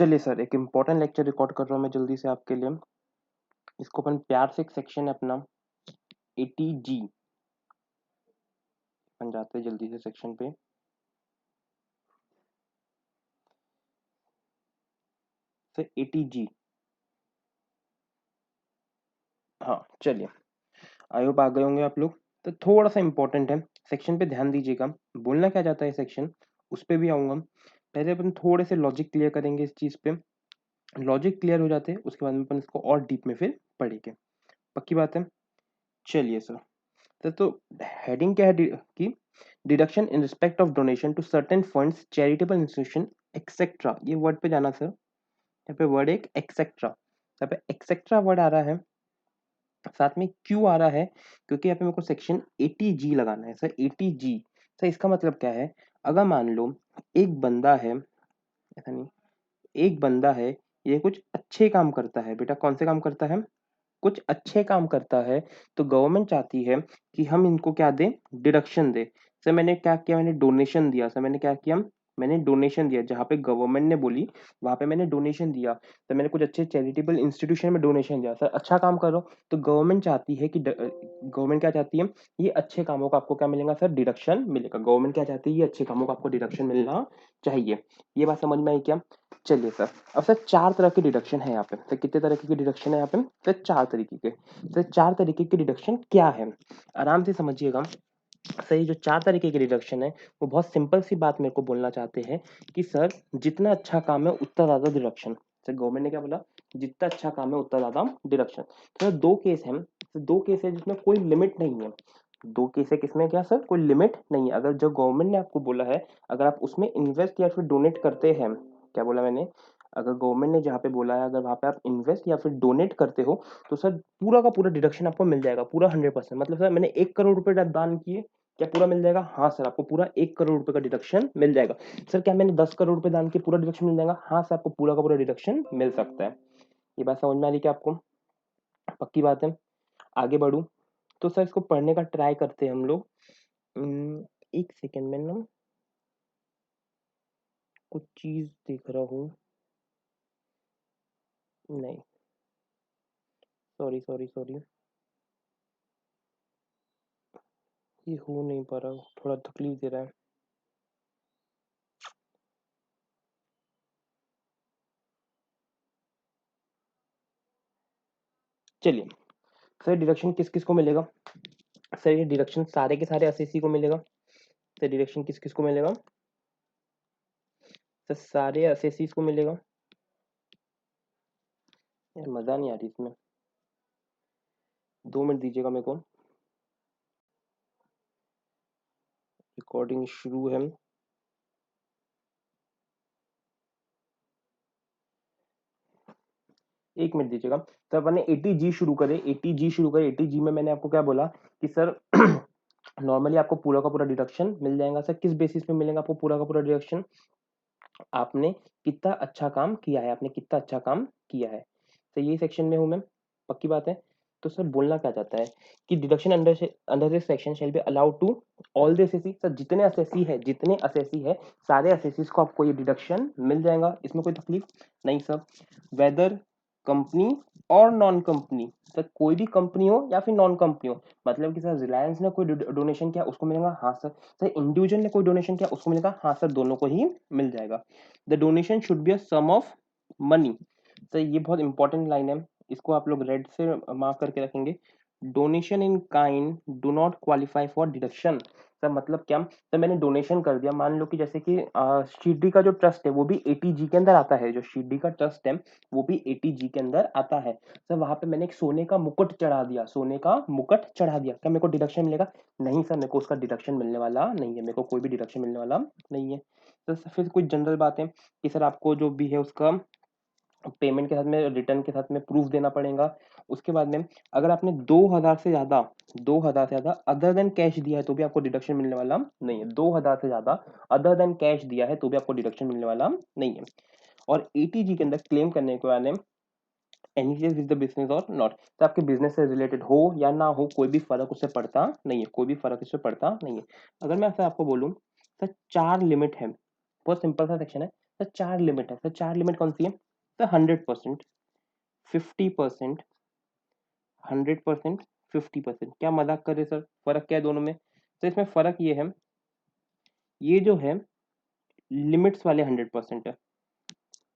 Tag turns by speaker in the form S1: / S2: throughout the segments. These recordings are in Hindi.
S1: चलिए सर, एक इम्पोर्टेंट लेक्चर रिकॉर्ड कर रहा हूँ मैं जल्दी से आपके लिए। इसको अपन प्यार से, एक सेक्शन है अपना ATG, अपन जाते हैं जल्दी से सेक्शन पे। सर ATG, हाँ चलिए, आई होप आ गए होंगे आप लोग। तो थोड़ा सा इम्पोर्टेंट है, सेक्शन पे ध्यान दीजिएगा। बोलना क्या चाहता है सेक्शन, उस पर भी आऊँगा। पहले अपन थोड़े से लॉजिक क्लियर करेंगे इस चीज़ पे। लॉजिक क्लियर हो जाते हैं उसके बाद में अपन इसको और डीप में फिर पढ़ेंगे। पक्की बात है? चलिए सर, तो हेडिंग क्या है कि deduction in respect of donation to certain funds, charitable institution etcetera. ये वर्ड पे जाना सर, यहाँ पे वर्ड एक एक्सेट्रा, यहाँ पे एक्सेट्रा वर्ड आ रहा है, साथ में क्यों आ रहा है? क्योंकि यहाँ पे मेरे को सेक्शन 80G लगाना है सर। 80G सर, इसका मतलब क्या है? अगर मान लो एक बंदा है, ऐसा नहीं, एक बंदा है, ये कुछ अच्छे काम करता है। बेटा कौन से काम करता है? कुछ अच्छे काम करता है, तो गवर्नमेंट चाहती है कि हम इनको क्या दें? डिडक्शन दे। सर मैंने क्या किया? मैंने डोनेशन दिया। सर मैंने क्या किया? मैंने डोनेशन दिया। जहाँ पे गवर्नमेंट ने बोली वहां पे मैंने डोनेशन दिया। तो मैंने कुछ अच्छे चैरिटेबल इंस्टीट्यूशन में डोनेशन दिया। सर अच्छा काम करो, तो गवर्नमेंट चाहती है कि गवर्नमेंट क्या चाहती है? ये अच्छे कामों का आपको क्या मिलेगा सर? डिडक्शन मिलेगा। गवर्नमेंट क्या चाहती है? ये अच्छे कामों का आपको डिडक्शन मिलना चाहिए। ये बात समझ में आई क्या? चलिए सर, अब सर 4 तरह के डिडक्शन है यहाँ पे। सर कितने तरह के डिडक्शन है यहाँ पे? सर 4 तरीके के। सर 4 तरीके के डिडक्शन क्या है? आराम से समझिएगा। सर ये जो 4 तरीके के डिडक्शन है, वो बहुत सिंपल सी बात मेरे को बोलना चाहते हैं कि सर जितना अच्छा काम है उतना ज़्यादा डिडक्शन। सर गवर्नमेंट ने क्या बोला? जितना अच्छा काम है उतना ज़्यादा डिडक्शन। तो 2 केस हैं, 2 केस है जिसमें कोई लिमिट नहीं है। 2 केस है किसमें क्या सर? कोई लिमिट नहीं है। अगर जो गवर्नमेंट ने आपको बोला है, अगर आप उसमें इन्वेस्ट या फिर डोनेट करते हैं, क्या बोला मैंने? अगर गवर्नमेंट ने जहाँ पे बोला है, अगर वहाँ पे आप इन्वेस्ट या फिर डोनेट करते हो, तो सर पूरा का पूरा डिडक्शन आपको मिल जाएगा, पूरा 100%। मतलब सर मैंने 1 करोड़ रुपए दान किए, क्या पूरा मिल जाएगा? हाँ सर, आपको पूरा 1 करोड़ रुपए का डिडक्शन मिल जाएगा। सर क्या मैंने 10 करोड़ रुपए दान किए, पूरा डिडक्शन मिल जाएगा? हाँ सर, आपको पूरा का पूरा डिडक्शन मिल सकता है। ये बात समझ में आ रही क्या आपको? पक्की बात है? आगे बढ़ूं तो सर इसको पढ़ने का ट्राई करते हैं हम लोग। एक सेकेंड में ना कुछ चीज देख रहा हूँ। नहीं, सॉरी सॉरी सॉरी, ये हो नहीं पा रहा, थोड़ा तकलीफ दे रहा है। चलिए सर, डिडक्शन किस किस को मिलेगा? सर ये डिडक्शन सारे के सारे एसएससी को मिलेगा। सर डिडक्शन किस किस को मिलेगा? सर सारे एसएससी को मिलेगा। यार मजा नहीं आ रही इसमें, 2 मिनट दीजिएगा मेरे को, रिकॉर्डिंग शुरू है। एक मिनट दीजिएगा। तो अपन ने 80G शुरू करे, 80G शुरू करे। 80G में मैंने आपको क्या बोला कि सर नॉर्मली आपको पूरा का पूरा डिडक्शन मिल जाएगा। सर किस बेसिस पे मिलेगा आपको पूरा का पूरा डिडक्शन? आपने कितना अच्छा काम किया है, आपने कितना अच्छा काम किया है। तो ये सेक्शन में हूं मैं, पक्की बात है? तो सर बोलना क्या चाहता है कि deduction under this section shall be allowed to all the SSC. Sir जितने एसएससी है, जितने एसएससी है, सारे एसएससी को आपको ये डिडक्शन मिल जाएगा। इसमें कोई तकलीफ नहीं सर। वेदर कंपनी और नॉन कंपनी, सर कोई भी कंपनी हो या फिर नॉन कंपनी हो, मतलब कि सर रिलायंस ने कोई डोनेशन किया उसको मिलेगा? हाँ सर। सर इंडिविजुअल ने कोई डोनेशन किया उसको मिलेगा? हाँ सर, दोनों को ही मिल जाएगा। The donation should be a sum of money. Sir ये बहुत इंपॉर्टेंट लाइन है, इसको आप लोग रेड से मार्क करके रखेंगे। Donation in kind do not qualify for deduction. Sir मतलब क्या? सर मैंने डोनेशन कर दिया, मान लो कि जैसे कि शिरडी का जो ट्रस्ट है वो भी 80G के अंदर आता है। जो शिरडी का ट्रस्ट है वो भी 80G के अंदर आता है। सर वहां पे मैंने एक सोने का मुकुट चढ़ा दिया, सोने का मुकुट चढ़ा दिया, क्या मेरे को डिडक्शन मिलेगा? नहीं सर, मेरे को उसका डिडक्शन मिलने वाला नहीं है, मेरे को कोई भी डिडक्शन मिलने वाला नहीं है। तो फिर कुछ जनरल बातें कि सर आपको जो भी है उसका पेमेंट के साथ में, रिटर्न के साथ में प्रूफ देना पड़ेगा। उसके बाद में अगर आपने 2000 से ज्यादा, 2000 से ज्यादा अदर देन कैश दिया है तो भी आपको डिडक्शन मिलने वाला नहीं है। 2000 से ज्यादा अदर देन कैश दिया है तो भी आपको डिडक्शन मिलने वाला नहीं है। और 80G के अंदर क्लेम करने के बाद में any case with the business और नॉट, तो आपके बिजनेस से रिलेटेड हो या ना हो कोई भी फर्क उससे पड़ता नहीं है, कोई भी फर्क इससे पड़ता नहीं है। अगर मैं आपको बोलूं सर 4 लिमिट है, बहुत सिंपल सा सेक्शन है। सर 4 लिमिट है। सर 4 लिमिट कौन सी है? सर 100%, 50%, 100%, 50%। क्या मजाक कर रहे सर? फर्क क्या है दोनों में? तो इसमें फर्क ये है, ये जो है लिमिट्स वाले 100% है,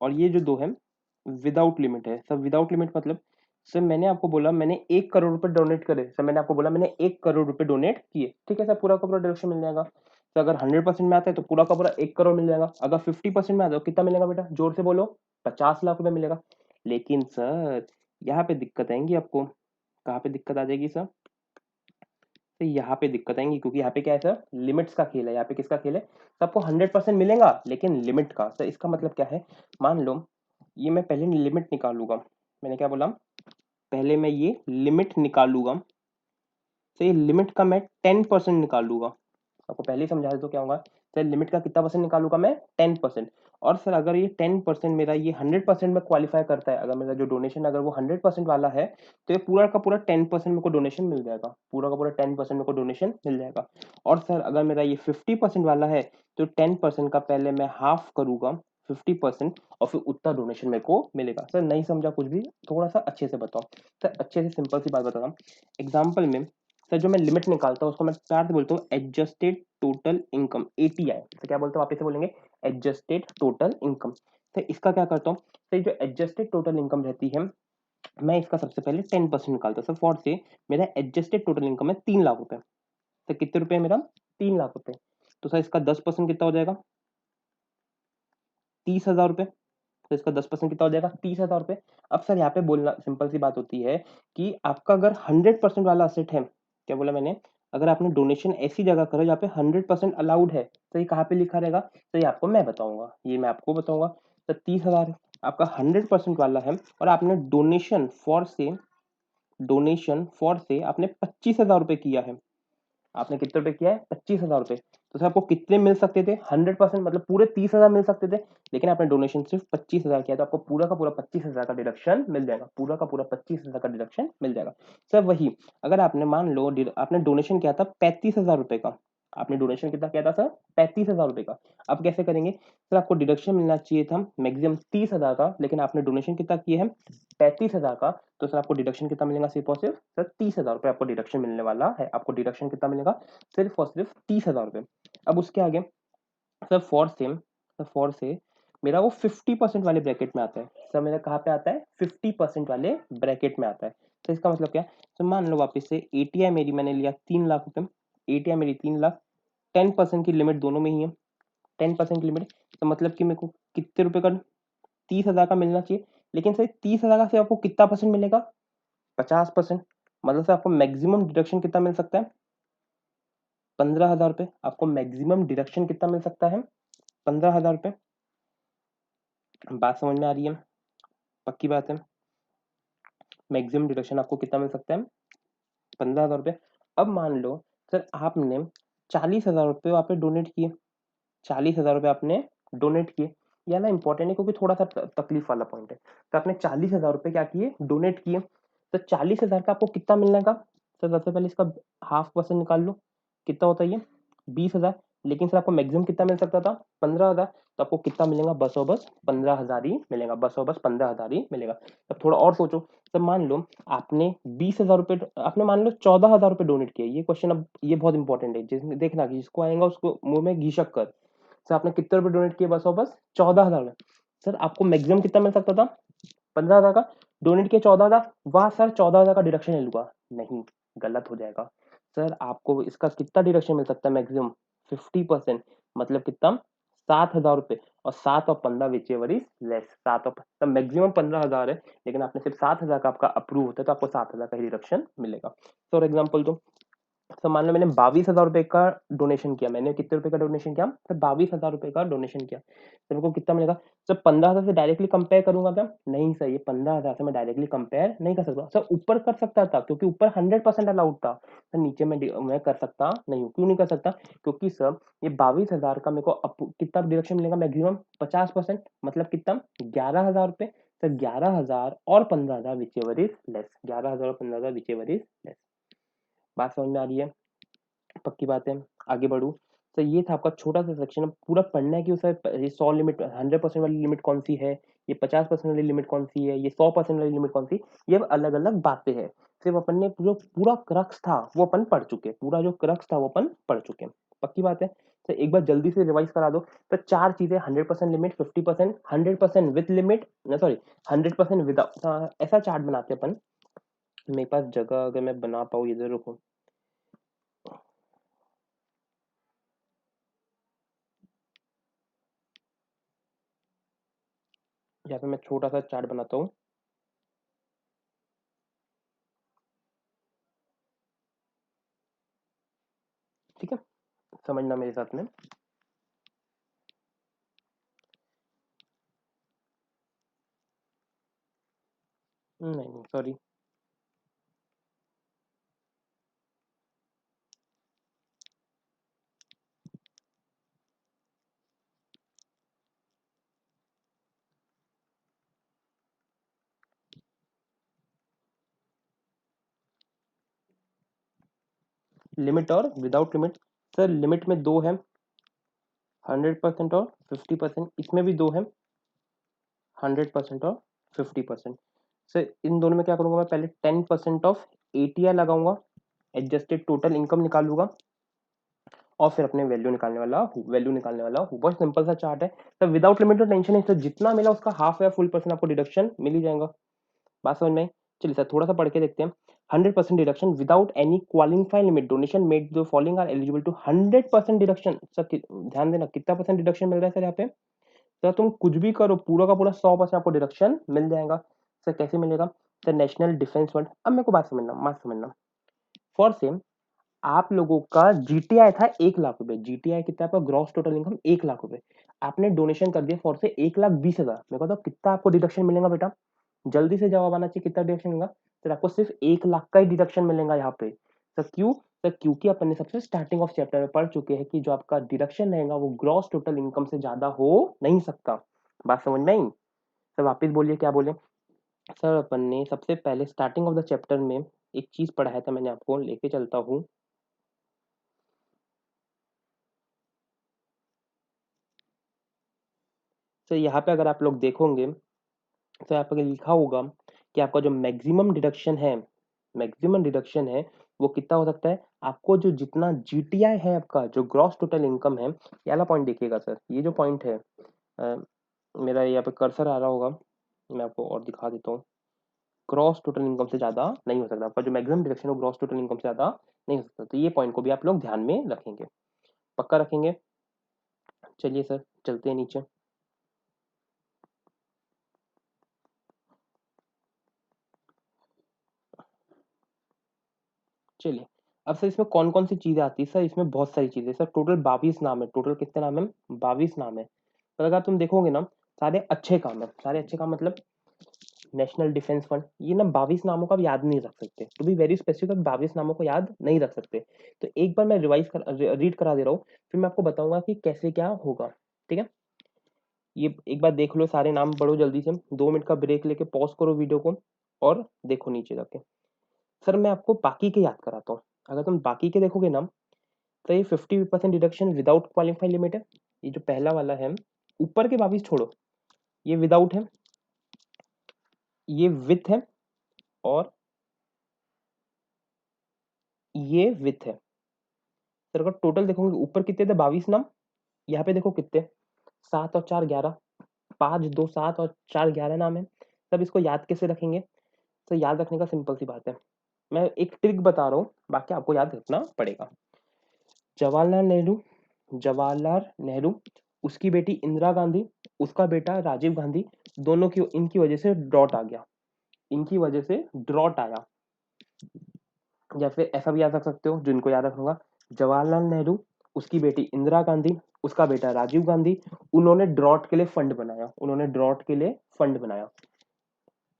S1: और ये जो दो है विदाउट लिमिट है। सर विदाउट लिमिट मतलब, सर मैंने आपको बोला मैंने 1 करोड़ रुपए डोनेट करे। सर मैंने आपको बोला मैंने 1 करोड़ रुपए डोनेट किए, ठीक है सर, पूरा का पूरा डिडक्शन मिल जाएगा। तो अगर 100% में आता है तो पूरा का पूरा 1 करोड़ मिल जाएगा। अगर 50% में आता है तो कितना मिलेगा बेटा? जोर से बोलो। 50 लाख रुपए मिलेगा। लेकिन सर यहाँ पे दिक्कत आएंगी आपको। कहाँ पे दिक्कत आ जाएगी सर? तो यहाँ पे दिक्कत आएंगी, क्योंकि यहाँ पे क्या है सर? लिमिट्स का खेल है। यहाँ पे किसका खेल है? सबको 100% मिलेगा लेकिन लिमिट का। सर इसका मतलब क्या है? मान लो ये मैं पहले लिमिट निकालूंगा। मैंने क्या बोला? पहले मैं ये लिमिट निकालूंगा। तो ये लिमिट का मैं 10% निकालूंगा। आपको पहले ही समझा दे तो क्या होगा? सर लिमिट का कितना परसेंट निकालूंगा मैं? 10%। और सर अगर ये 10% मेरा ये 100% में क्वालिफाई करता है, अगर मेरा जो डोनेशन अगर वो 100% वाला है, तो ये पूरा का पूरा 10% मेरे को डोनेशन मिल जाएगा। पूरा का पूरा 10% मेरे को डोनेशन मिल जाएगा। और सर अगर मेरा ये 50% वाला है, तो 10% का पहले मैं हाफ करूंगा 50%, और फिर उतना डोनेशन मेरे को मिलेगा। सर नहीं समझा कुछ भी? थोड़ा सा अच्छे से बताओ सर। अच्छे से सिंपल सी बात बता रहा हूँ। एग्जाम्पल में सर जो मैं लिमिट निकालता हूँ उसको मैं प्यार से बोलता हूँ एडजस्टेड टोटल इनकम, एटीआई। तो क्या बोलते हो? वापस से बोलेंगे, एडजस्टेड टोटल इनकम। तो इसका क्या करता हूँ? तो जो एडजस्टेड टोटल इनकम रहती है, मैं इसका सबसे पहले 10% निकालता हूँ। सर फॉर से मेरा एडजस्टेड टोटल इनकम है 3 लाख रुपए। तो कितने रुपए है मेरा? 3 लाख रुपए। तो सर इसका 10% कितना हो जाएगा? 30,000 रुपए। तो इसका 10% कितना हो जाएगा? 30,000 रुपए। अब सर यहाँ पे बोलना सिंपल सी बात होती है कि आपका अगर 100% वाला असेट है, क्या बोला मैंने? अगर आपने डोनेशन ऐसी जगह करो जहाँ पे 100% अलाउड है, तो ये कहाँ पे लिखा रहेगा? तो ये आपको मैं बताऊंगा, ये मैं आपको बताऊंगा। तो 30,000 आपका 100% वाला है, और आपने डोनेशन फॉर से आपने 25,000 रुपए किया है। आपने कितने रुपए किया है? 25,000 रुपए। तो सर आपको कितने मिल सकते थे? 100% मतलब पूरे 30,000 मिल सकते थे, लेकिन आपने डोनेशन सिर्फ 25,000 किया, तो आपको पूरा का पूरा 25,000 का डिडक्शन मिल जाएगा। पूरा का पूरा 25,000 का डिडक्शन मिल जाएगा। सर वही अगर आपने मान लो आपने डोनेशन किया था 35,000 रुपए का। आपने डोनेशन कितना किया था सर? 35,000 रुपए का। अब कैसे करेंगे? सर आपको डिडक्शन मिलना चाहिए था मैक्सिमम 30,000 का, लेकिन आपने डोनेशन कितना किया है? 35,000 का। तो सर आपको डिडक्शन कितना मिलेगा? सिर्फ और सिर्फ सर 30,000 रुपए आपको डिडक्शन मिलने वाला है। आपको डिडक्शन कितना मिलेगा? सिर्फ और सिर्फ 30,000 रुपए। अब उसके आगे सर फॉर से मेरा वो 50% वाले ब्रैकेट में आता है। सर मेरा कहाँ पे आता है? 50% वाले ब्रैकेट में आता है। तो इसका मतलब क्या? तो मान लो वापस से एटीआई मेरी मैंने लिया 3 लाख रुपए। एटीआई मेरी 3 लाख, 10% की लिमिट दोनों में ही है। 10% की लिमिट, तो मतलब कि मेरे को कितने रुपए का? 30,000 का मिलना चाहिए। लेकिन सर 30,000 का से आपको कितना परसेंट मिलेगा? 50%। मतलब सर आपको मैक्सिमम डिडक्शन कितना मिल सकता है? 15,000 रुपए। आपको मैक्सिमम डिडक्शन कितना मिल सकता है? 15,000 रुपए। बात समझ में आ रही है? पक्की बात है? मैक्सिमम डिडक्शन आपको कितना मिल सकता है? 15,000 रुपए। अब मान लो सर आपने 40,000 रुपये वहाँ पे डोनेट किए। 40,000 रुपये आपने डोनेट किए। यह ना इंपॉर्टेंट है, क्योंकि थोड़ा सा तकलीफ वाला पॉइंट है। तो आपने 40,000 रुपये क्या किए? डोनेट किए। तो 40,000 का आपको कितना मिलने का? सर सबसे पहले इसका हाफ परसेंट निकाल लो। कितना होता है ये? 20,000। लेकिन सर आपको मैक्सिमम कितना मिल सकता था? 15,000। तो आपको कितना मिलेगा? बस और बस 15,000 ही मिलेगा। बस और बस 15,000 ही मिलेगा। अब थोड़ा और सोचो। तो मान लो आपने 20,000 रुपये, आपने मान लो 14,000 रुपये डोनेट किए। ये क्वेश्चन अब ये बहुत इंपॉर्टेंट है, जिसमें देखना कि जिसको आएगा उसको मुंह में घी शक्कर। सर आपने कितने रुपए डोनेट किए? बस और बस 14,000 में। सर आपको मैक्सिमम कितना मिल सकता था? 15,000 का। डोनेट किया 14,000, वाह सर 14,000 का डिडक्शन ले लूंगा। नहीं, गलत हो जाएगा। सर आपको इसका कितना डिडक्शन मिल सकता है? मैक्सिमम 50%। मतलब कितना? 7,000 रुपये। और 7 और 15 विच एवर इज लेस। 7 और मैक्सिमम 15,000 है, लेकिन आपने सिर्फ 7,000 का आपका अप्रूव होता है, तो आपको 7,000 का ही डिडक्शन मिलेगा। फॉर एग्जाम्पल दो। तो मान लो मैंने 22,000 रुपए का डोनेशन किया। मैंने कितने रुपए का डोनेशन किया? तो 22,000 रुपए का डोनेशन किया। तो मेरे को कितना मिलेगा? सर 15,000 से डायरेक्टली कंपेयर करूंगा क्या? नहीं सर, ये 15,000 से मैं डायरेक्टली कंपेयर नहीं कर सकता। सर ऊपर कर सकता था, क्योंकि ऊपर 100% अलाउड था। सर नीचे मैं कर सकता नहीं हूँ। क्यों नहीं कर सकता? क्योंकि सर ये 22,000 का मेरे को कितना डिडक्शन मिलेगा? मैक्सिमम 50%। मतलब कितना? 11,000 रुपए। सर 11,000 और 15,000 विच एवर इज लेस। 11,000 और 15,000 विच एवर इज लेस। बात समझ में आ रही है? पक्की बात है? आगे बढ़ू। तो ये था आपका छोटा सा सेक्शन। पूरा पढ़ना है कि उसे ये 100 लिमिट 100% वाली लिमिट कौन सी है, ये 50% वाली लिमिट कौन सी है, ये 100% वाली लिमिट कौन सी, ये अलग अलग बातें हैं। सिर्फ अपन ने जो पूरा क्रक्स था वो अपन पढ़ चुके, पूरा जो क्रक्स था वो अपन पढ़ चुके। पक्की बात है। तो एक बार जल्दी से रिवाइज करा दो। तो चार चीजें, 100% limit, 50%, 100% with limit, sorry 100% without, ऐसा चार्ट बनाते हैं अपन। मेरे पास जगह अगर मैं बना पाऊँ इधर, रुको। यहाँ पे मैं छोटा सा चार्ट बनाता हूँ। ठीक है, समझना मेरे साथ में। नहीं नहीं, सॉरी। लिमिट और विदाउट लिमिट। सर लिमिट में दो है, 100% और 50%। इसमें भी दो है, 100% और 50%। सर इन दोनों में क्या करूंगा मैं, पहले 10% ऑफ एटीआर लगाऊंगा, एडजस्टेड टोटल इनकम निकालूंगा, और फिर अपने वैल्यू निकालने वाला हूँ। बहुत सिंपल सा चार्ट है। तो विदाउट लिमिट तो टेंशन नहीं, सर जितना मिला उसका हाफ या फुल परसेंट आपको डिडक्शन मिल ही जाएगा। बात समझ में आई? चलिए सर थोड़ा सा पढ़ के देखते हैं। 100% deduction without any qualifying limit, donation made the following are eligible to 100% deduction. Sir ध्यान देना कितना परसेंट डिडक्शन मिल रहा है सर यहाँ पे। सर तुम कुछ भी करो, पूरा का पूरा 100% आपको डिडक्शन मिल जाएगा। सर कैसे मिलेगा? Sir national defence fund. अब मेरे को बात समझना। फॉर सेम आप लोगों का जीटीआई था 1 लाख रुपए। जीटीआई कितना आपका ग्रॉस टोटल इनकम? 1 लाख रुपए। आपने डोनेशन कर दिया फॉर से 1,20,000। मेरे को तो कितना आपको डिडक्शन मिलेगा बेटा? जल्दी से जवाब आना चाहिए, कितना डिडक्शन मिलेगा? सर आपको सिर्फ 1 लाख का ही डिडक्शन मिलेगा यहाँ पे। सर क्यों? सर क्योंकि अपन ने सबसे स्टार्टिंग ऑफ चैप्टर में पढ़ चुके हैं कि जो आपका डिडक्शन रहेगा वो ग्रॉस टोटल इनकम से ज्यादा हो नहीं सकता। बात समझ में आई? सर वापिस बोलिए क्या बोले। सर अपन ने सबसे पहले स्टार्टिंग ऑफ द चैप्टर में एक चीज पढ़ाया था, मैंने आपको लेके चलता हूँ। तो यहाँ पे अगर आप लोग देखोगे तो यहाँ पे लिखा होगा कि आपका जो मैक्सिमम डिडक्शन है वो कितना हो सकता है। आपको जो जितना जीटीआई है, आपका जो ग्रॉस टोटल इनकम है, ये वाला पॉइंट देखिएगा सर। ये जो पॉइंट है, अ, मेरा यहाँ पे कर्सर आ रहा होगा, मैं आपको और दिखा देता हूँ। ग्रॉस टोटल इनकम से ज्यादा नहीं हो सकता। आपका जो मैक्सिमम डिडक्शन है वो ग्रॉस टोटल इनकम से ज्यादा नहीं हो सकता। तो ये पॉइंट को भी आप लोग ध्यान में रखेंगे, पक्का रखेंगे। चलिए सर चलते हैं नीचे। चलिए अब सर इसमें कौन कौन सी चीजें आती है? सर इसमें बहुत सारी चीजें सर। टोटल 22 नाम है। टोटल कितने नाम है? 22 नाम है। पर अगर तुम देखोगे ना, सारे अच्छे काम है। सारे अच्छे काम मतलब नेशनल डिफेंस फंड, ये ना 22 नामों का भी याद नहीं रख सकते। टू बी वेरी स्पेसिफिक, 22 नामों को याद नहीं रख सकते। तो एक बार मैं रीड करा दे रहा हूँ, फिर मैं आपको बताऊंगा कि कैसे क्या होगा। ठीक है, ये एक बार देख लो, सारे नाम पढ़ो जल्दी से। 2 मिनट का ब्रेक लेके पॉज करो वीडियो को और देखो नीचे जाके। सर मैं आपको बाकी के याद कराता हूँ। अगर तुम बाकी के देखोगे ना, तो ये 50% डिडक्शन विदाउट क्वालिफाइंग लिमिट है। ये जो पहला वाला है, ऊपर के 22 छोड़ो, ये विदाउट है, ये विथ है, और ये विथ है। सर अगर टोटल देखोगे ऊपर कितने थे 22 नाम, यहाँ पे देखो कितने, 7 और 4 11, 5 2 7 और 4 11 नाम है। तब इसको याद कैसे रखेंगे? तो याद रखने का सिंपल सी बात है, मैं एक ट्रिक बता रहा हूँ, बाकी आपको याद रखना पड़ेगा। जवाहरलाल नेहरू, जवाहरलाल नेहरू, उसकी बेटी इंदिरा गांधी, उसका बेटा राजीव गांधी, दोनों की इनकी वजह से ड्रॉट आ गया। इनकी वजह से ड्रॉट आया। या फिर ऐसा भी याद रख सकते हो, जिनको याद रखूंगा, जवाहरलाल नेहरू, उसकी बेटी इंदिरा गांधी, उसका बेटा राजीव गांधी, उन्होंने ड्रॉट के लिए फंड बनाया। उन्होंने ड्रॉट के लिए फंड बनाया।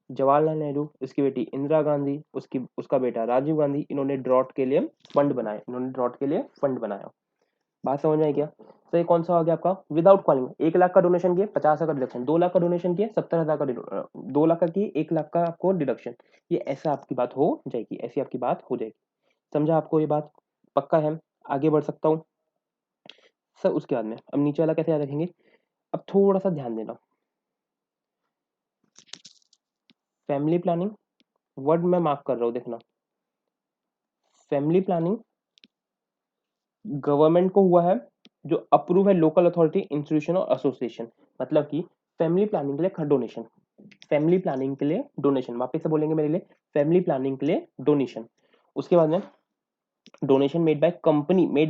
S1: जवाहरलाल नेहरू, उसकी बेटी इंदिरा गांधी, उसका बेटा राजीव गांधी, इन्होंने ड्रॉट के लिए फंड बनाए। इन्होंने ड्रॉट के लिए फंड बनाया। बात समझ में आई क्या? तो ये कौन सा हो गया आपका विदाउट क्वालिफाइंग? 1 लाख का डोनेशन किए, 50,000 का डिडक्शन। 2 लाख का डोनेशन किए, 70,000 का 2 लाख का किए, 1 लाख का आपको डिडक्शन। ये ऐसा आपकी बात हो जाएगी, ऐसी आपकी बात हो जाएगी। समझा आपको ये बात? पक्का है? आगे बढ़ सकता हूँ? सर उसके बाद में अब नीचे वाला कैसे याद रखेंगे, अब थोड़ा सा ध्यान देना, फैमिली प्लानिंग वर्ड मैं मार्क कर रहा हूँ, देखना फैमिली प्लानिंग गवर्नमेंट को हुआ है जो अप्रूव है लोकल अथॉरिटी इंस्टीट्यूशन और एसोसिएशन, मतलब कि फैमिली प्लानिंग के लिए डोनेशन, फैमिली प्लानिंग के लिए डोनेशन, वापस से बोलेंगे मेरे लिए, फैमिली प्लानिंग के लिए डोनेशन। उसके बाद में donation made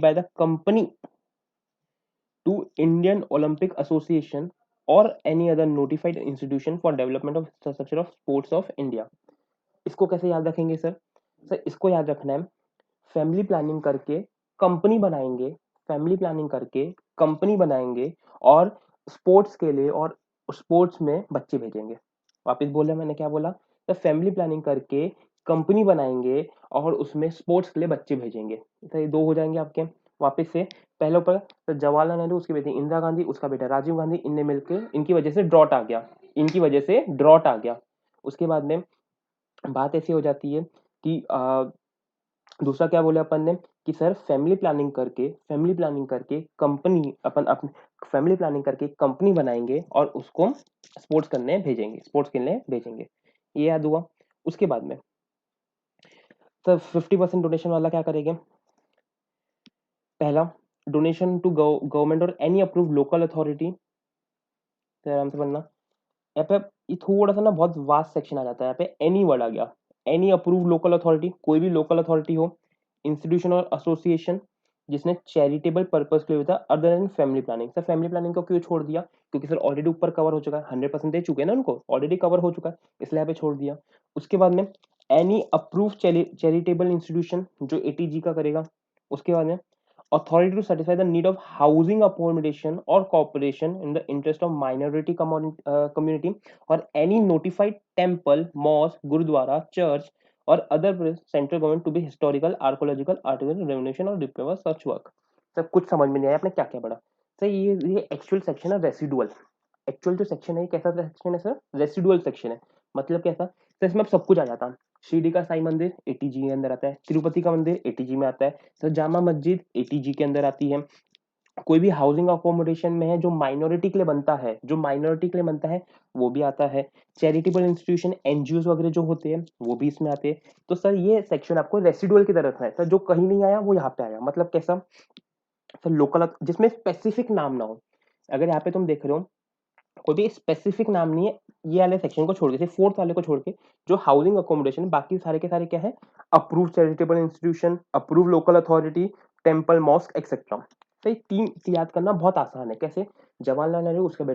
S1: by the company to Indian Olympic association और any other notified institution for development of infrastructure of sports of India. इसको कैसे याद रखेंगे सर, सर इसको याद रखना है, फैमिली प्लानिंग करके कंपनी बनाएंगे, फैमिली प्लानिंग करके कंपनी बनाएंगे और स्पोर्ट्स के लिए और स्पोर्ट्स में बच्चे भेजेंगे। वापस बोला मैंने क्या बोला, तो फैमिली प्लानिंग करके कंपनी बनाएंगे और उसमें स्पोर्ट्स के लिए बच्चे भेजेंगे। तो ये दो हो जाएंगे आपके। वापस से पहले ऊपर तो जवाहरलाल नेहरू, उसकी बेटी इंदिरा गांधी, उसका बेटा राजीव गांधी, इनने मिलकर इनकी वजह से ड्रॉट आ गया, इनकी वजह से ड्रॉट आ गया। उसके बाद में बात ऐसी हो जाती है कि दूसरा क्या बोले अपन ने कि सर फैमिली प्लानिंग करके कंपनी अपन फैमिली प्लानिंग करके कंपनी बनाएंगे और उसको स्पोर्ट्स करने भेजेंगे, स्पोर्ट्स खेलने भेजेंगे, ये याद हुआ। उसके बाद में सर 50% डोनेशन वाला क्या करेंगे, पहला डोनेशन टू गवर्नमेंट और एनी अप्रूव लोकल अथॉरिटी, आराम से बनना, यहाँ पे ये थोड़ा सा ना बहुत वास्ट सेक्शन आ जाता है, यहाँ पे एनी वर्ड आ गया, एनी अप्रूव लोकल अथॉरिटी, कोई भी लोकल अथॉरिटी हो, इंस्टीट्यूशन और एसोसिएशन जिसने चैरिटेबल पर्पस के लिए होता है other than family planning. Sir family planning को क्यों छोड़ दिया, क्योंकि सर ऑलरेडी ऊपर कवर हो चुका है, 100% दे चुके हैं ना उनको, ऑलरेडी कवर हो चुका है, इसलिए यहाँ पे छोड़ दिया। उसके बाद में एनी अप्रूव चैरिटेबल इंस्टीट्यूशन जो एटीजी का करेगा। उसके बाद में authority to satisfy the need of housing accommodation or cooperation in the interest of minority community or any notified temple, mosque, gurudwara, church or other central government to be historical, archaeological, artificial renovation or repair such work। सब कुछ समझ में नहीं आया आपने क्या क्या पढ़ा। सर ये एक्चुअल सेक्शन है रेसिडुअल, एक्चुअल जो सेक्शन है कैसा सेक्शन है सर, रेसिडुअल सेक्शन है। मतलब कैसा, तो इसमें अब सब कुछ आ जाता है, शिरडी का साईं मंदिर एटीजी के अंदर आता है, तिरुपति का मंदिर एटीजी में आता है, सर जामा मस्जिद एटीजी के अंदर आती है, कोई भी हाउसिंग अकोमोडेशन में है जो माइनॉरिटी के लिए बनता है, जो माइनॉरिटी के लिए बनता है वो भी आता है, चैरिटेबल इंस्टीट्यूशन एनजीओ वगैरह जो होते हैं वो भी इसमें आते हैं। तो सर ये सेक्शन आपको रेसिडुअल की तरफ है, सर जो कहीं नहीं आया वो यहाँ पे आया, मतलब कैसा, सर लोकल जिसमें स्पेसिफिक नाम ना हो, अगर यहाँ पे तुम देख रहे हो कोई भी स्पेसिफिक नाम नहीं है, ये वाले सेक्शन को छोड़ के, फोर्थ वाले को छोड़ के जो हाउसिंग अकोमोडेशन, बाकी सारे के सारे क्या है, approve charitable institution, approve local authority, temple, mosque etcetera. तो ये तीन याद करना बहुत आसान है, कैसे, जवाहरलाल नेहरू, उसका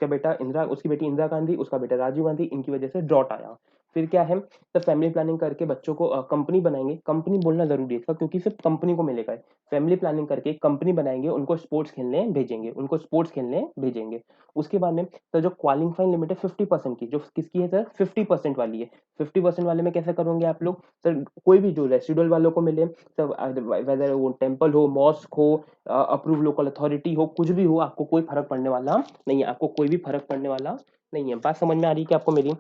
S1: बेटा इंदिरा, उसकी बेटी इंदिरा गांधी, उसका बेटा राजीव गांधी, इनकी वजह से ड्रॉट आया। फिर क्या है, तो फैमिली प्लानिंग करके बच्चों को कंपनी बनाएंगे, कंपनी बोलना जरूरी है क्योंकि सिर्फ कंपनी को मिलेगा, फैमिली प्लानिंग करके कंपनी बनाएंगे, उनको स्पोर्ट्स खेलने भेजेंगे, उनको स्पोर्ट्स खेलने भेजेंगे। उसके बाद में सर जो क्वालिफाइंग लिमिट है 50% की, जो किसकी है सर, 50% वाली है। 50% वाले में कैसे करोगे आप लोग, सर कोई भी जो रेसिडुअल वालों को मिले, सर वेदर वो टेम्पल हो, मॉस्क हो, अप्रूव लोकल अथॉरिटी हो, कुछ भी हो, आपको कोई फर्क पड़ने वाला नहीं है, आपको कोई भी फर्क पड़ने वाला नहीं है। बात समझ में आ रही है क्या आपको मेरी,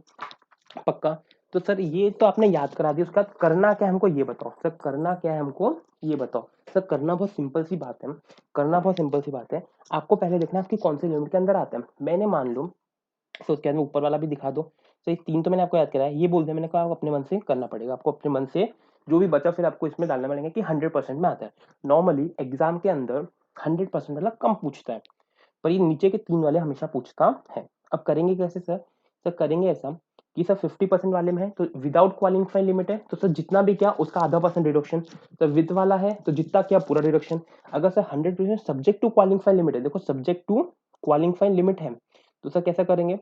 S1: पक्का। तो सर ये तो आपने याद करा दिया, उसका करना क्या है हमको ये बताओ, सर करना क्या है हमको ये बताओ। सर करना बहुत सिंपल सी बात है, करना बहुत सिंपल सी बात है, आपको पहले देखना आपकी कौन सी लिमिट के अंदर आता है। मैंने मान लो, तो उसके बाद में ऊपर वाला भी दिखा दो, तो ये तीन तो मैंने आपको याद कराया, ये बोल दिया मैंने कहा अपने मन से करना पड़ेगा, आपको अपने मन से जो भी बचा फिर आपको इसमें डालना पड़ेगा कि 100% में आता है। नॉर्मली एग्जाम के अंदर 100% वाला कम पूछता है, पर ये नीचे के तीन वाले हमेशा पूछता है। अब करेंगे कैसे सर, सर करेंगे ऐसा कि सर 50% वाले में है तो विदाउट क्वालिफाइंग लिमिट है, तो सर जितना भी क्या उसका आधा % डिडक्शन, तो विद वाला है तो जितना क्या पूरा डिडक्शन। अगर sir 100% subject to qualifying limit है, देखो सब्जेक्ट टू क्वालिफाइंग लिमिट है, तो सर कैसा करेंगे,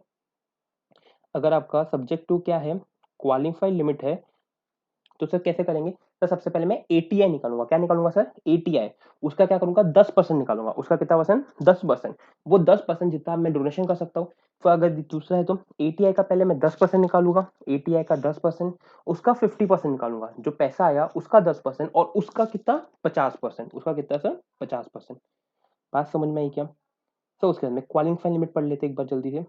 S1: अगर आपका सब्जेक्ट टू क्या है, क्वालिफाइड लिमिट है, तो सर कैसे करेंगे, तो सबसे पहले मैं एटीआई निकालूंगा, क्या निकालूंगा सर, एटीआई, उसका क्या करूंगा 10% निकालूंगा, उसका कितना परसेंट 10%, वो 10% जितना मैं डोनेशन कर सकता हूँ। तो अगर दूसरा है तो एटीआई का पहले मैं 10% निकालूंगा, एटीआई का 10%, उसका 50% निकालूंगा, जो पैसा आया उसका 10% और उसका कितना 50%, उसका कितना सर 50%। बात समझ में आई क्या, तो उसके बाद में क्वालिफाइंग लिमिट पढ़ लेते एक बार जल्दी से।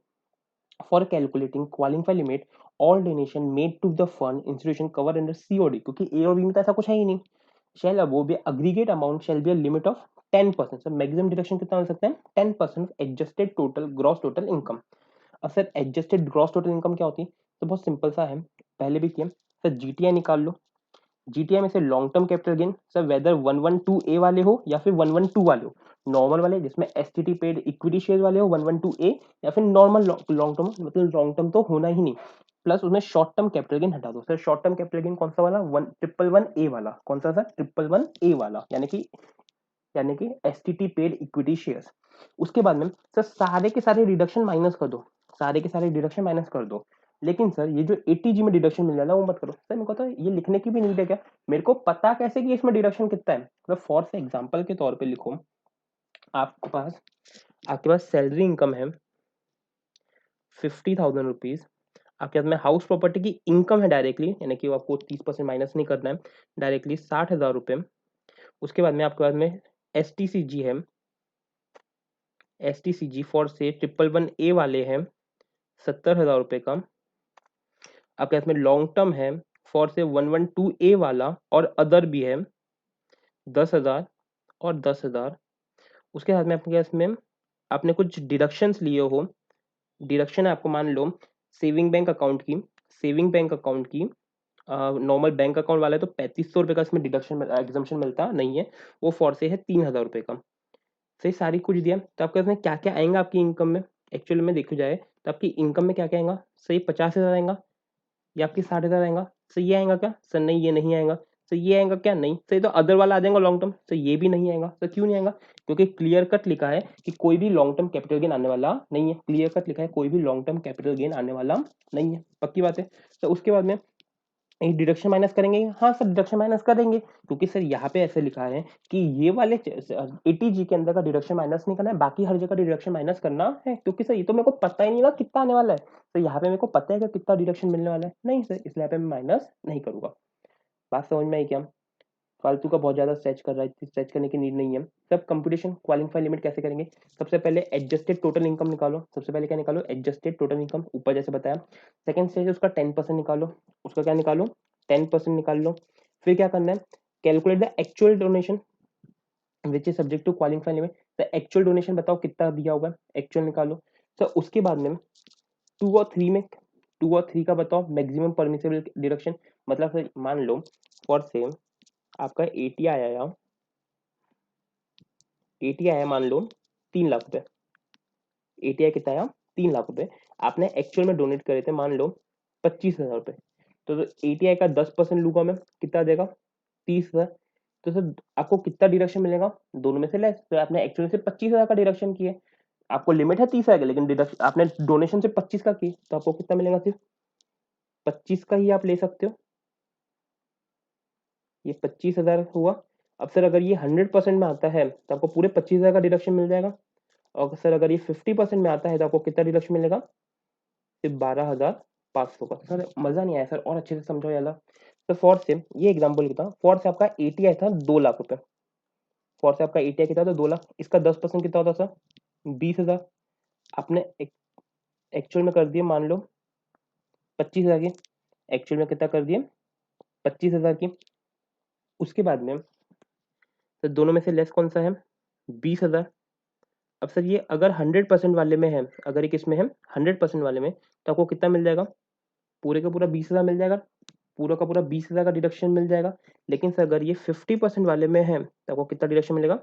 S1: For calculating qualifying limit, all donation made to the fund institution covered under COD, क्योंकि A और B में तो ऐसा कुछ है ही नहीं, shall above be aggregate amount shall be a limit of 10%। Sir maximum deduction कितना हो सकता है? 10% adjusted total gross total income. अब sir adjusted gross total income क्या होती है? तो बहुत सिंपल सा है, पहले भी किया सर, जीटीआई निकाल लो। जीटीआई में से long term capital gain sir whether 112A वाले हो या फिर 112 वाले हो, नॉर्मल वाले जिसमें एसटीटी पेड इक्विटी शेयर वाले हो 112A, या फिर नॉर्मल लॉन्ग टर्म, मतलब लॉन्ग टर्म तो होना ही नहीं, प्लस उसमें शॉर्ट टर्म कैपिटल गेन हटा दो। Sir short term capital gain कौन सा वाला? 111A वाला। कौन सा था? 111A वाला, यानी कि एसटीटी पेड इक्विटी शेयर्स। उसके बाद में सर सारे के सारे रिडक्शन माइनस कर दो, सारे के सारे डिडक्शन माइनस कर दो। लेकिन सर ये जो एटीजी में डिडक्शन मिल जाएगा वो मत करो। सर मेरे को तो ये लिखने की भी नीड है क्या? मेरे को पता कैसे कि इसमें डिडक्शन कितना है? मतलब फॉर से एग्जांपल के तौर पे लिखो, आपके पास सैलरी इनकम है 50,000 रुपीज, आपके हाथ में हाउस प्रॉपर्टी की इनकम है डायरेक्टली, यानी कि आपको 30% माइनस नहीं करना है, डायरेक्टली 60,000 रुपये। उसके बाद में आपके पास में एसटीसीजी है, एसटीसीजी फॉर से 111A वाले हैं 70,000 रुपये का। आपके हाथ में लॉन्ग टर्म है फॉर से 112A वाला और अदर भी है 10,000 और 10,000। उसके हाथ में आपके पास में आपने कुछ डिडक्शंस लिए हो, डिडक्शन है आपको मान लो सेविंग बैंक अकाउंट की, सेविंग बैंक अकाउंट की, नॉर्मल बैंक अकाउंट वाला है तो 3500 रुपये का इसमें डिडक्शन एग्जम्पशन मिलता नहीं है, वो फॉर से है 3,000 रुपये का। सही सारी कुछ दिया, तो आपके इसमें क्या क्या आएगा आपकी इनकम में? एक्चुअली में देखा जाए तो आपकी इनकम में क्या क्या आएगा? सही 50,000 आएगा या आपकी 60,000 आएगा? सही ये आएगा क्या? सर नहीं ये नहीं आएगा। सर ये आएगा क्या? नहीं। सही तो अदर वाला आ जाएगा लॉन्ग टर्म। सर ये भी नहीं आएगा। सर क्यों नहीं आएगा? क्योंकि क्लियर कट लिखा है कि कोई भी लॉन्ग टर्म कैपिटल गेन आने वाला नहीं है। क्लियर कट लिखा है कोई भी लॉन्ग टर्म कैपिटल गेन आने वाला नहीं है, पक्की बात है। तो उसके बाद में एक डिडक्शन माइनस करेंगे। हाँ सर डिडक्शन माइनस करेंगे, क्योंकि सर यहाँ पे ऐसे लिखा है कि ये वाले एटीजी के अंदर का डिडक्शन माइनस नहीं करना है, बाकी हर जगह डिडक्शन माइनस करना है। क्योंकि सर ये तो मेरे को पता ही नहीं ना कितना आने वाला है, तो यहाँ पे मेरे को पता है कि कितना डिडक्शन मिलने वाला है नहीं सर, इसलिए यहाँ पे मैं माइनस नहीं करूंगा। बात समझ में आई क्या? फालतू का बहुत ज्यादा स्ट्रेच कर रहा है, स्ट्रेच करने की नीड नहीं है। सब कंप्यूटेशन क्वालिफाई लिमिट कैसे करेंगे? सबसे पहले एडजस्टेड टोटल इनकम निकालो। सबसे पहले क्या निकालो? एडजस्टेड टोटल इनकम, ऊपर जैसे बताया। सेकंड स्टेज उसका 10% निकालो, उसका क्या निकालो? 10% निकाल लो। फिर क्या करना है? Calculate the actual donation which is subject to qualify limit. The actual donation बताओ कितना दिया होगा, एक्चुअल निकालो। तो उसके बाद में 2 और 3 का बताओ मैक्सिमम परमिसिबल डिडक्शन। मतलब सर मान लो फॉर से आपका एटीआई आया, एटीआई आया मान लो 3 लाख रुपए, एटीआई कितना आया? 3 लाख रुपए। आपने एक्चुअल में डोनेट करे थे मान लो 25,000 रुपए, तो एटीआई का 10% लूंगा मैं, कितना देगा? 30,000। तो सर आपको कितना डिडक्शन मिलेगा? दोनों में से लेस। तो आपने एक्चुअल से 25,000 का डिडक्शन किया, आपको लिमिट है 30,000 का, लेकिन डिडक्शन आपने डोनेशन से 25 का की, तो आपको कितना मिलेगा? सिर्फ 25 का ही आप ले सकते हो, ये 25,000 हुआ। अब सर अगर ये 100% में आता है तो आपको पूरे 25,000 का डिडक्शन मिल जाएगा, और सर अगर ये 50% में आता है तो आपको कितना डिडक्शन मिलेगा? सिर्फ 12,500 का। सर मजा नहीं आया सर, और अच्छे से समझो यार। तो फोर्थ से ये एग्जांपल किया, फोर्थ से आपका एटीआई था 2 लाख रुपए, फोर्थ से आपका एटीआई कितना था? 2 लाख। इसका 10% कितना होता सर? 20,000। आपने एक्चुअल में कर दिए मान लो 25,000 की, एक्चुअल में कितना कर दिए? 25,000 की। उसके बाद में तो दोनों में से लेस कौन सा है? 20,000। अब सर ये अगर 100% वाले में है, अगर एक इसमें है 100% वाले में, तो आपको कितना मिल जाएगा? पूरे का पूरा 20,000 मिल जाएगा, पूरा का पूरा 20,000 का डिडक्शन मिल जाएगा। लेकिन सर अगर ये 50% वाले में है तो आपको कितना डिडक्शन मिलेगा?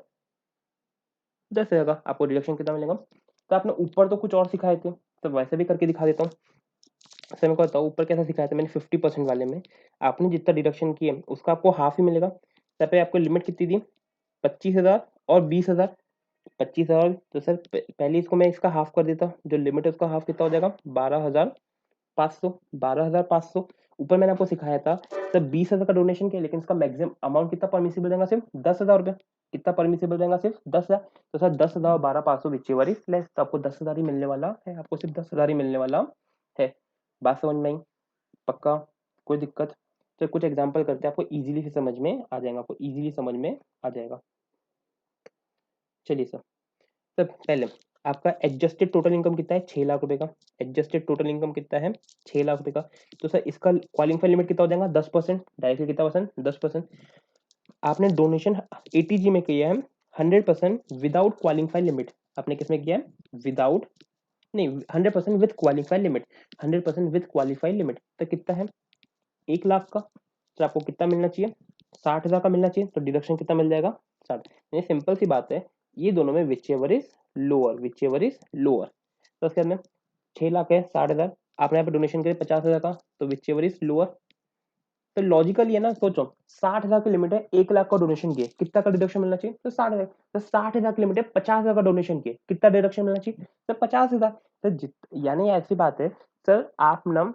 S1: 10,000 का। आपको डिडक्शन कितना मिलेगा? तो आपने ऊपर तो कुछ और सिखाए थे, तो वैसे भी करके दिखा देता हूँ। सर मैं बताऊँ ऊपर कैसा सिखाया था मैंने? 50% वाले में आपने जितना डिडक्शन किया उसका आपको हाफ ही मिलेगा। तब पे आपको लिमिट कितनी दी? 25,000 और 20,000। 25,000, तो सर पहले इसको मैं इसका हाफ कर देता, जो लिमिट है उसका हाफ कितना हो जाएगा? 12,500। 12,500। ऊपर मैंने आपको सिखाया था सर 20,000 का डोनेशन किया, लेकिन इसका मैक्सिमम अमाउंट कितना परमिसिबल रहेगा? सिर्फ 10,000 रुपये। कितना परमिसिबल रहेगा? सिर्फ 10,000। तो सर 10,000 और 12,500 विचेवर इज लेस, तो आपको 10,000 ही मिलने वाला है, आपको सिर्फ 10,000 ही मिलने वाला है। बात समझ में आई? पक्का? कोई दिक्कत? तो कुछ एग्जांपल करते हैं, आपको इजीली से समझ में आ जाएगा, आपको इजीली समझ में आ जाएगा। चलिए सर, सर पहले आपका एडजस्टेड टोटल इनकम कितना है? 6 लाख रुपए का। एडजस्टेड टोटल इनकम कितना है? 6 लाख रुपए का। तो सर इसका क्वालिफाई लिमिट कितना हो जाएगा? 10%। डायरेक्टली कितना परसेंट? 10%। आपने डोनेशन एटीजी में किया है 100% विदाउट क्वालिफाइड लिमिट। आपने किसमें किया है? विदाउट नहीं, 100% with qualified limit. 100% with qualified limit तो कितना है? 1 लाख का। तो आपको कितना मिलना चाहिए? 60,000 का मिलना चाहिए। तो डिडक्शन कितना मिल जाएगा? 60। ये सिंपल सी बात है, ये दोनों में which ever is lower, which ever is lower. तो उसके अंदर 6 लाख है, 60,000। आपने यहाँ पे डोनेशन करे 50,000 का, तो विच एवर इज लोअर। तो लॉजिकली है ना, सोचो 60,000 की लिमिट है, 1 लाख का डोनेशन किए, कितना का डिडक्शन मिलना चाहिए? तो 60,000। तो 60,000 की लिमिट है, 50,000 का डोनेशन किए, कितना डिडक्शन मिलना चाहिए? तो 50,000। तो यानी ऐसी बात है सर, आप ना,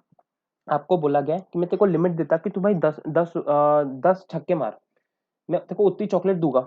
S1: आपको बोला गया कि मैं तेरे को लिमिट देता कि तू भाई 10 छक्के मार, मैं तेरे को उतनी चॉकलेट दूंगा।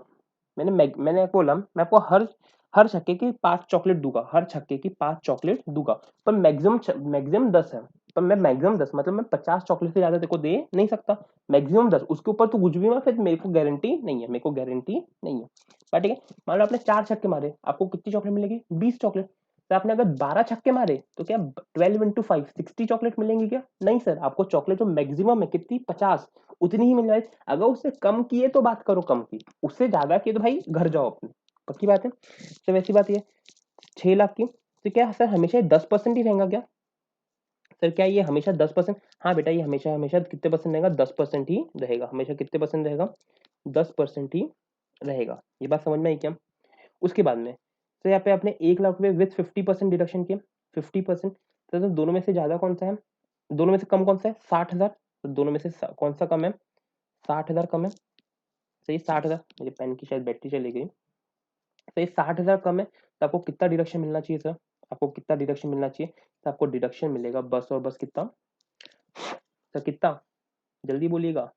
S1: मैंने बोला मैं आपको हर हर छक्के की 5 चॉकलेट दूंगा, हर छक्के की 5 चॉकलेट दूंगा। पर मैक्सिमम 10 है। पर मैं मैक्सिमम 10 मतलब मैं 50 चॉकलेट से ज्यादा तेरे को दे नहीं सकता। मैक्सिमम 10, उसके ऊपर तू कुछ भी मार, फिर मेरे को गारंटी नहीं है, मेरे को गारंटी नहीं है। पर ठीक है, मान लो आपने 4 छक्के मारे, आपको कितनी चॉकलेट मिलेगी? 20 चॉकलेट। तो आपने अगर 12 छक्के मारे तो क्या 12 इंटू 5 60 चॉकलेट मिलेंगी क्या? नहीं सर, आपको चॉकलेट जो मैक्सिमम है कितनी? 50, उतनी ही मिल जाए। अगर उससे कम किए तो बात करो कम की, उससे ज्यादा किए तो भाई घर जाओ अपने। पक्की बात है। तो वैसी बात ये 6 लाख की, तो क्या सर हमेशा 10% ही रहेगा क्या? सर क्या ये हमेशा 10%? हाँ बेटा, ये हमेशा हमेशा कितने परसेंट रहेगा? 10% ही रहेगा। हमेशा कितने परसेंट रहेगा? 10% ही रहेगा। ये बात समझ में आई क्या? उसके बाद में तो यहाँ पे आपने 1 लाख रुपए विथ 50% डिडक्शन किया। 50%, तो दोनों में से ज्यादा कौन सा है? दोनों में से कम कौन सा है? 60,000। तो दोनों में से कौन सा कम है? 60,000 कम है। सही, 60,000। मेरे पेन की शायद बैटरी चली गई। तो ये 60,000 कम है, तो आपको कितना डिडक्शन मिलना चाहिए सर? आपको कितना डिडक्शन मिलना चाहिए? तो आपको डिडक्शन मिलेगा बस और बस कितना सर? कितना? जल्दी बोलिएगा।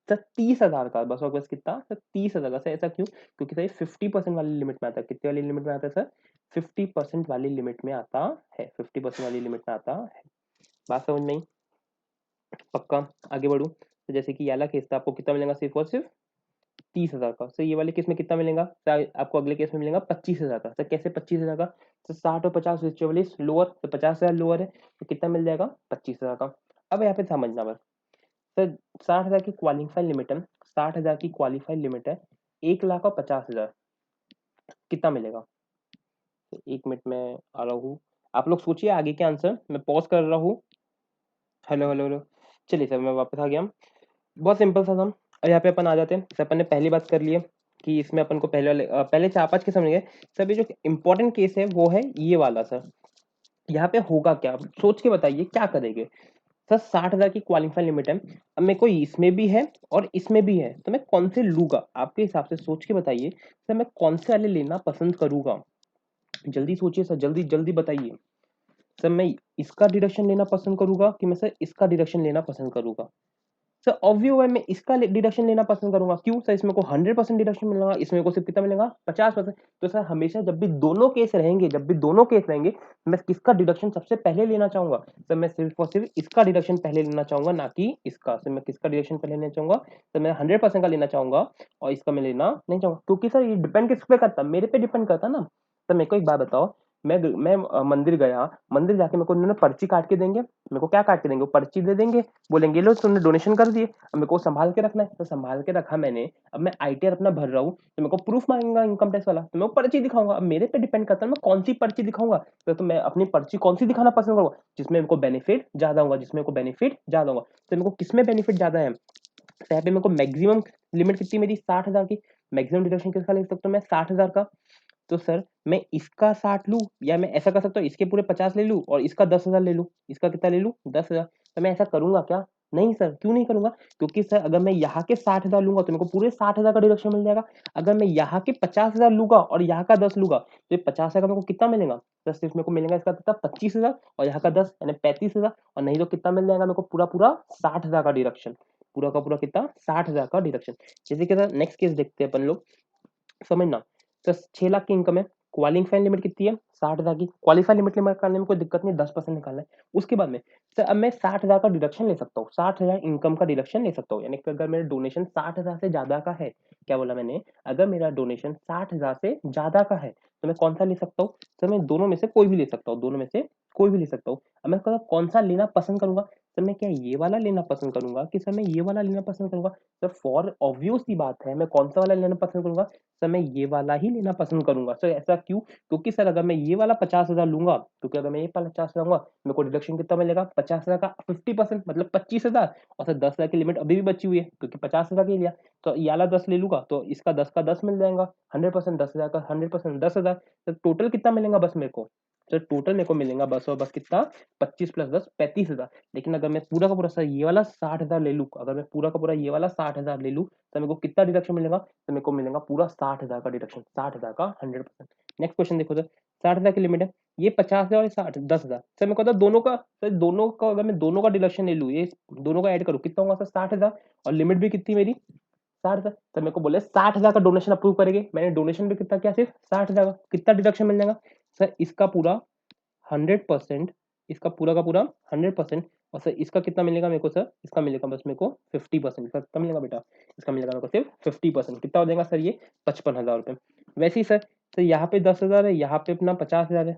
S1: सर 30,000 का, बस और बस कितना सर? 30,000 का। सर ऐसा क्यों? क्योंकि सर ये 50% वाली लिमिट में आता है। कितने वाली लिमिट में आता है सर? 50% वाली लिमिट में आता है। 50% वाली लिमिट में आता है। बात समझ में आई? पक्का? आगे बढ़ू तो जैसे कि ये वाला केस था, आपको कितना मिलेगा? सिर्फ और सिर्फ 30,000 का। सर ये वाले केस में कितना मिलेगा? सर आपको अगले केस में मिलेगा 25,000 का। सर कैसे 25,000 का? तो 60 और 50 44 लोअर, तो 50,000 लोअर है, तो कितना मिल जाएगा? 25,000 का। अब यहाँ पे समझना बस सर, 60,000 की क्वालिफाइड लिमिट है, 60,000 की क्वालिफाइड लिमिट है, 1 लाख और 50,000, कितना मिलेगा? तो 1 मिनट में आ रहा हूँ, आप लोग सोचिए आगे के आंसर, मैं पॉज कर रहा हूँ। Hello hello hello. चलिए सर, मैं वापस आ गया। बहुत सिंपल सा था। और यहाँ पे अपन आ जाते हैं सर, अपन ने पहली बात कर ली है कि इसमें अपन को पहले 4-5 के समझ गए। सर ये जो इंपॉर्टेंट केस है वो है ये वाला सर। यहाँ पे होगा क्या, सोच के बताइए क्या करेंगे? सर 60,000 की क्वालिफाइड लिमिट है, अब मेरे को इसमें भी है और इसमें भी है, तो मैं कौन से लूंगा? आपके हिसाब से सोच के बताइए सर, मैं कौन से वाले लेना पसंद करूंगा? जल्दी सोचिए सर, जल्दी जल्दी बताइए। सर मैं इसका डिडक्शन लेना पसंद करूंगा कि मैं सर इसका डिडक्शन लेना पसंद करूंगा? सर ऑब्वियस है मैं इसका डिडक्शन लेना पसंद करूंगा। क्यों सर? इसमें को 100% डिडक्शन मिलेगा, इसमें को सिर्फ कितना मिलेगा? 50%। तो सर हमेशा जब भी दोनों केस रहेंगे, जब भी दोनों केस रहेंगे, मैं किसका डिडक्शन सबसे पहले लेना चाहूंगा? सर मैं सिर्फ और सिर्फ इसका डिडक्शन पहले लेना चाहूंगा, ना कि इसका। सर मैं किसका डिडक्शन पहले लेना चाहूंगा? सर मैं 100% का लेना चाहूंगा, और इसका मैं लेना नहीं चाहूंगा। क्योंकि सर ये डिपेंड किस पे करता? मेरे पे डिपेंड करता ना। सर मेरे को एक बात बताओ, मैं मंदिर गया, मंदिर जाके मेरे को उन्होंने पर्ची काट के देंगे। मेरे को क्या काट के देंगे? वो पर्ची दे देंगे, बोलेंगे लो तुमने डोनेशन कर दिए, अब मेरे को संभाल के रखना है। तो संभाल के रखा मैंने, अब मैं आईटीआर अपना भर रहा हूँ, तो मेरे को प्रूफ मांगेगा इनकम टैक्स वाला, तो मैं वो पर्ची दिखाऊंगा। अब मेरे पे डिपेंड करता है मैं कौन सी पर्ची दिखाऊंगा। तो मैं अपनी पर्ची कौन सी दिखाना पसंद करूंगा? जिसमें मेरे को बेनिफिट ज्यादा होगा, जिसमें मेरे को बेनिफिट ज्यादा होगा। तो मेरे को किसमें बेनिफिट ज्यादा है? तो यहाँ पे मेरे को मैक्सिमम लिमिट कितनी मेरी? 60,000 की। मैक्सिमम डिडक्शन किसका ले सकता हूँ मैं? 60,000 का। तो सर मैं इसका 60 लूं, या मैं ऐसा कर सकता हूँ इसके पूरे 50 ले लूं और इसका 10,000 ले लूं? इसका कितना ले लूं? 10,000। तो मैं ऐसा करूंगा क्या? नहीं सर, क्यों नहीं करूंगा? क्योंकि सर अगर मैं यहाँ के 60,000 लूंगा तो मेरे को पूरे 60,000 का डिडक्शन मिल जाएगा। अगर मैं यहाँ के 50,000 लूंगा और यहाँ का 10 लूंगा, तो ये 50,000 का मेरे को कितना मिलेगा? तो सिर्फ मेरे को मिलेगा इसका कितना? 25,000, और यहाँ का 10 यानी 35,000। और नहीं तो कितना मिल जाएगा मेरे को? पूरा पूरा 60,000 का डिडक्शन। पूरा का पूरा कितना? 60,000 का डिडक्शन। जैसे कि सर नेक्स्ट केस देखते हैं अपन लोग, समझना। तो 6 लाख की इनकम है, क्वालिफाइंग लिमिट कितनी है? 60,000 की क्वालिफाई लिमिट निकालने में कोई दिक्कत नहीं, 10% निकालना है। उसके बाद में सर अब मैं 60,000 का डिडक्शन ले सकता हूँ, 60,000 इनकम का डिडक्शन ले सकता हूँ, यानी कि अगर मेरा डोनेशन 60,000 से ज्यादा का है, क्या बोला मैंने, अगर मेरा डोनेशन 60,000 से ज्यादा का है तो मैं कौन सा ले सकता हूँ सर, मैं दोनों में से कोई भी ले सकता हूँ, दोनों में से कोई भी ले सकता हूँ। अब मैं कौन सा लेना पसंद करूंगा सर, मैं क्या ये वाला लेना पसंद करूंगा कि सर मैं ये वाला लेना पसंद करूंगा। सर फॉर ऑब्वियस सी बात है, मैं कौन सा वाला लेना पसंद करूंगा सर, मैं ये वाला ही लेना पसंद करूंगा। सर ऐसा क्यों, क्योंकि सर अगर मैं ये वाला 50,000 लूंगा, क्योंकि अगर मैं ये वाला 50,000 लूंगा मेरे को डिडक्शन कितना मिलेगा, 50,000 का 50% मतलब 25,000, और सर 10,000 की लिमिट अभी भी बची हुई है क्योंकि 50,000 की लिया, तो ये वाला 10 ले लूंगा तो इसका 10 का 10 मिल जाएगा, 100% 10,000 का 100% 10,000। तो टोटल कितना मिलेगा बस मेरे को, तो टोटल मेरे को मिलेगा बस और बस कितना, 25 प्लस 10 35,000। लेकिन अगर मैं पूरा का पूरा सर ये वाला 60,000 ले लूँ, अगर मैं पूरा का पूरा ये वाला 60,000 ले लूँ तो मेरे को कितना डिडक्शन मिलेगा, तो मेरे को मिलेगा पूरा 60,000 का डिडक्शन, 60,000 का 100%। नेक्स्ट क्वेश्चन देखो सर, 60,000 की लिमिट है, ये 50,000 और 60 10,000, सर मेरे को तो दोनों का सर, दोनों का अगर मैं दोनों का डिडक्शन ले लूँ, ये दोनों का ऐड करूँ कितना होगा सर 60,000, और लिमिट भी कितनी मेरी 60,000। तो मेरे को बोले 60,000 का डोनेशन अप्रूव करेंगे, मैंने डोनेशन भी कितना किया सिर्फ 60,000 का, कितना डिडक्शन मिल जाएगा सर, इसका पूरा 100%, इसका पूरा का पूरा 100%, और सर इसका कितना मिलेगा मेरे को सर, इसका मिलेगा बस मेरे को 50%, इसका कितना मिलेगा बेटा, इसका मिलेगा मेरे को सिर्फ 50%, कितना हो जाएगा सर ये 55,000 रुपये। वैसे ही सर यहाँ पे 10,000 है, यहाँ पे अपना 50,000 है,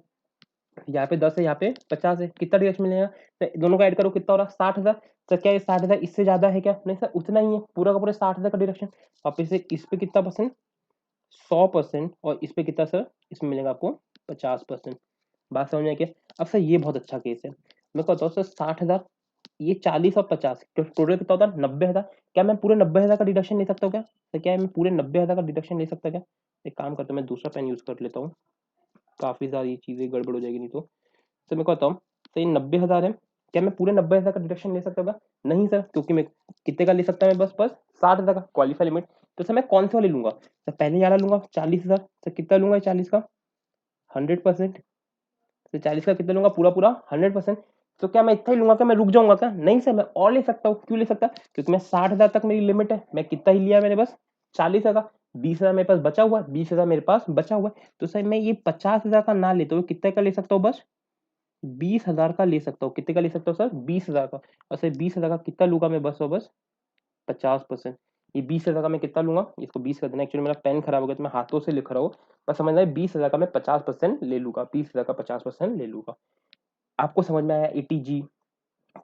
S1: यहाँ पे 10 है, यहाँ पे 50 है, कितना डिडक्शन मिलेगा तो दोनों का ऐड करो कितना हो रहा 60,000। सर क्या ये 60,000 इससे ज्यादा है क्या, नहीं सर उतना ही है, पूरा का पूरा 60,000 का डिडक्शन। वापिस से इस पे कितना परसेंट, 100%, और इस पे कितना सर, इसमें मिलेगा आपको 50%। बात समझ में आई क्या। अब सर ये बहुत अच्छा केस है, मैं कहता हूँ सर 60,000, ये 40 और 50 टोटल कितना होता है 90,000, क्या मैं पूरे 90,000 का डिडक्शन ले सकता हूँ क्या, तो क्या मैं पूरे 90,000 का डिडक्शन ले सकता क्या। एक काम करता हूँ मैं दूसरा पेन यूज कर लेता हूँ, काफी सारी चीजें गड़बड़ हो जाएगी नहीं तो। सर मैं कहता हूँ सर ये 90,000 है, क्या मैं पूरे 90,000 का डिडक्शन ले सकता हूँ, नहीं सर, क्योंकि मैं कितने का ले सकता हूँ, मैं बस बस 60,000 का क्वालिफाई लिमिट। तो सर मैं कौन से वाले लूंगा सर, पहले वाला लूंगा 40,000, सर कितना लूंगा 40 का 100%, तो 40 का कितना लूंगा पूरा पूरा 100%। तो क्या मैं इतना ही लूंगा, क्या मैं रुक जाऊंगा क्या, नहीं सर मैं और ले सकता हूँ, क्यों ले सकता, क्योंकि मैं 60,000 तक मेरी लिमिट है, मैं कितना ही लिया मैंने बस 40,000 का, 20,000 मेरे पास बचा हुआ है, 20,000 मेरे पास बचा हुआ है, तो सर मैं ये 50,000 का ना लेते हुए कितने का ले सकता हूँ, बस 20,000 का ले सकता हूँ, कितने का ले सकता हूँ सर 20,000 का, और सर 20,000 का कितना लूंगा मैं बस और बस 50%। ये 20,000 का मैं कितना लूंगा, इसको 20 कर देना, एक्चुअली मेरा पेन खराब हो गया तो मैं हाथों से लिख रहा हूँ, बस समझ रहे 20,000 का मैं 50% ले लूंगा, 20,000 का 50% ले लूंगा। आपको समझ में आया एटीजी,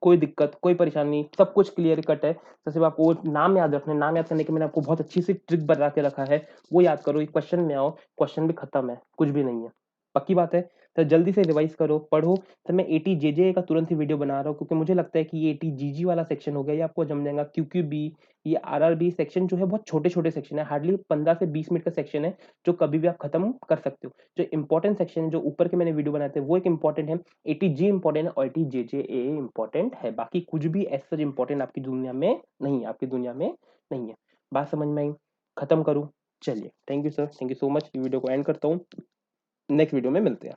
S1: कोई दिक्कत कोई परेशानी, सब कुछ क्लियर कट है। तो सिर्फ आपको नाम याद रखना है, नाम याद करने के मैंने आपको बहुत अच्छी सी ट्रिक बता के रखा है, वो याद करो, एक क्वेश्चन में आओ, क्वेश्चन भी खत्म है, कुछ भी नहीं है, पक्की बात है। तो जल्दी से रिवाइज करो पढ़ो। तो मैं एटी जेजे का तुरंत ही वीडियो बना रहा हूँ क्योंकि मुझे लगता है कि ये एटी जीजी वाला सेक्शन हो गया, ये आपको जम जाएगा, क्योंकि बी ये आरआरबी सेक्शन जो है बहुत छोटे छोटे सेक्शन है, हार्डली 15 से 20 मिनट का सेक्शन है, जो कभी भी आप खत्म कर सकते हो। जो इंपॉर्टेंट सेक्शन है जो ऊपर के मैंने वीडियो बनाए थे वो एक इंपॉर्टेंट है, एटी जी इंपॉर्टेंट है और एटी जे जे ए इंपॉर्टेंट है, बाकी कुछ भी ऐसा इंपॉर्टेंट आपकी दुनिया में नहीं है, आपकी दुनिया में नहीं है। बात समझ में आई, खत्म करूँ, चलिए thank you sir, thank you so much, video को एंड करता हूँ, नेक्स्ट वीडियो में मिलते हैं।